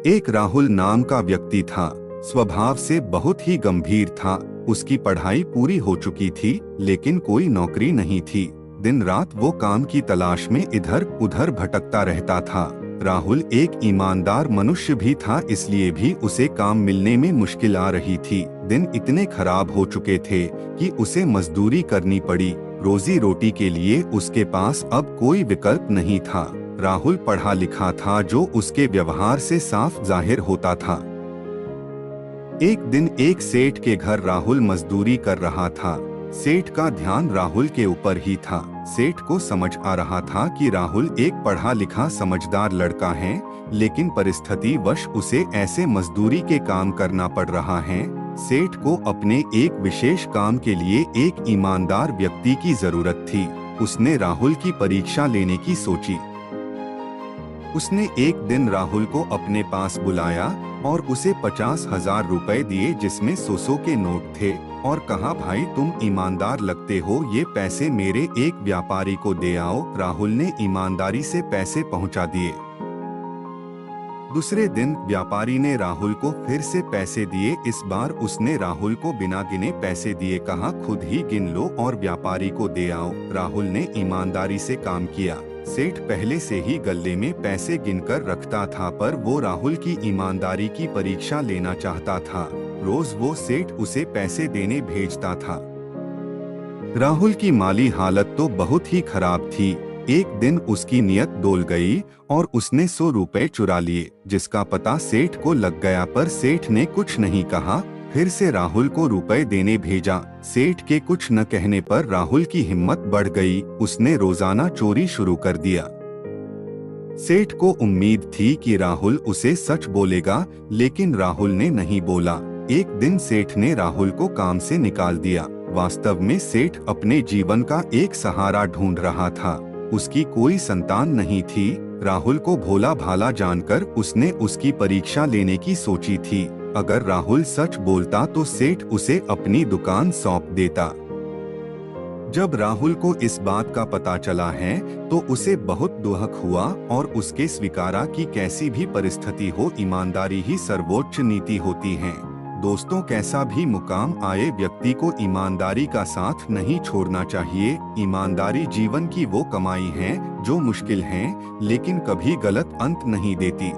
एक राहुल नाम का व्यक्ति था। स्वभाव से बहुत ही गंभीर था। उसकी पढ़ाई पूरी हो चुकी थी, लेकिन कोई नौकरी नहीं थी। दिन रात वो काम की तलाश में इधर उधर भटकता रहता था। राहुल एक ईमानदार मनुष्य भी था, इसलिए भी उसे काम मिलने में मुश्किल आ रही थी। दिन इतने खराब हो चुके थे कि उसे मजदूरी करनी पड़ी। रोजी रोटी के लिए उसके पास अब कोई विकल्प नहीं था। राहुल पढ़ा लिखा था, जो उसके व्यवहार से साफ जाहिर होता था। एक दिन एक सेठ के घर राहुल मजदूरी कर रहा था। सेठ का ध्यान राहुल के ऊपर ही था। सेठ को समझ आ रहा था कि राहुल एक पढ़ा लिखा समझदार लड़का है, लेकिन परिस्थिति वश उसे ऐसे मजदूरी के काम करना पड़ रहा है। सेठ को अपने एक विशेष काम के लिए एक ईमानदार व्यक्ति की जरूरत थी। उसने राहुल की परीक्षा लेने की सोची। उसने एक दिन राहुल को अपने पास बुलाया और उसे 50,000 रुपए दिए, जिसमें 100 के नोट थे, और कहा, भाई तुम ईमानदार लगते हो, ये पैसे मेरे एक व्यापारी को दे आओ। राहुल ने ईमानदारी से पैसे पहुंचा दिए। दूसरे दिन व्यापारी ने राहुल को फिर से पैसे दिए। इस बार उसने राहुल को बिना गिने पैसे दिए, कहा, खुद ही गिन लो और व्यापारी को दे आओ। राहुल ने ईमानदारी से काम किया। सेठ पहले से ही गल्ले में पैसे गिनकर रखता था, पर वो राहुल की ईमानदारी की परीक्षा लेना चाहता था। रोज वो सेठ उसे पैसे देने भेजता था। राहुल की माली हालत तो बहुत ही खराब थी। एक दिन उसकी नीयत डोल गई और उसने 100 रुपए चुरा लिए, जिसका पता सेठ को लग गया, पर सेठ ने कुछ नहीं कहा। फिर से राहुल को रुपए देने भेजा। सेठ के कुछ न कहने पर राहुल की हिम्मत बढ़ गई। उसने रोजाना चोरी शुरू कर दिया। सेठ को उम्मीद थी कि राहुल उसे सच बोलेगा, लेकिन राहुल ने नहीं बोला। एक दिन सेठ ने राहुल को काम से निकाल दिया। वास्तव में सेठ अपने जीवन का एक सहारा ढूंढ रहा था। उसकी कोई संतान नहीं थी। राहुल को भोला भाला जानकर उसने उसकी परीक्षा लेने की सोची थी। अगर राहुल सच बोलता तो सेठ उसे अपनी दुकान सौंप देता। जब राहुल को इस बात का पता चला है तो उसे बहुत दुख हुआ और उसके स्वीकारा कि कैसी भी परिस्थिति हो, ईमानदारी ही सर्वोच्च नीति होती है। दोस्तों, कैसा भी मुकाम आए, व्यक्ति को ईमानदारी का साथ नहीं छोड़ना चाहिए। ईमानदारी जीवन की वो कमाई है जो मुश्किल है, लेकिन कभी गलत अंत नहीं देती।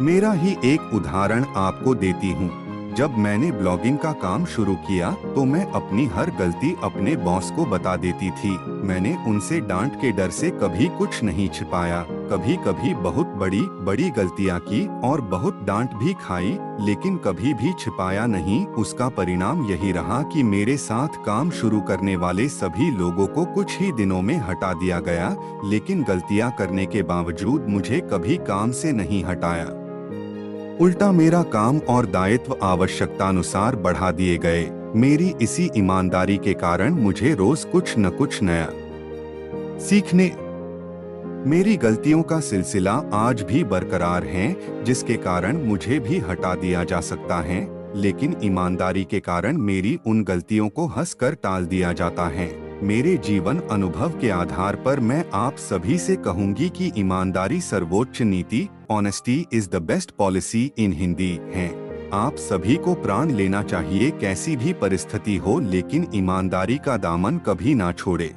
मेरा ही एक उदाहरण आपको देती हूँ। जब मैंने ब्लॉगिंग का काम शुरू किया तो मैं अपनी हर गलती अपने बॉस को बता देती थी। मैंने उनसे डांट के डर से कभी कुछ नहीं छिपाया। कभी कभी बहुत बड़ी बड़ी गलतियाँ की और बहुत डांट भी खाई, लेकिन कभी भी छिपाया नहीं। उसका परिणाम यही रहा कि मेरे साथ काम शुरू करने वाले सभी लोगों को कुछ ही दिनों में हटा दिया गया, लेकिन गलतियाँ करने के बावजूद मुझे कभी काम से नहीं हटाया। उल्टा मेरा काम और दायित्व आवश्यकतानुसार बढ़ा दिए गए। मेरी इसी ईमानदारी के कारण मुझे रोज कुछ न कुछ नया सीखने। मेरी गलतियों का सिलसिला आज भी बरकरार है, जिसके कारण मुझे भी हटा दिया जा सकता है, लेकिन ईमानदारी के कारण मेरी उन गलतियों को हंसकर टाल दिया जाता है। मेरे जीवन अनुभव के आधार पर मैं आप सभी से कहूंगी कि ईमानदारी सर्वोच्च नीति, honesty is the best policy in Hindi है। आप सभी को प्राण लेना चाहिए, कैसी भी परिस्थिति हो, लेकिन ईमानदारी का दामन कभी ना छोड़े।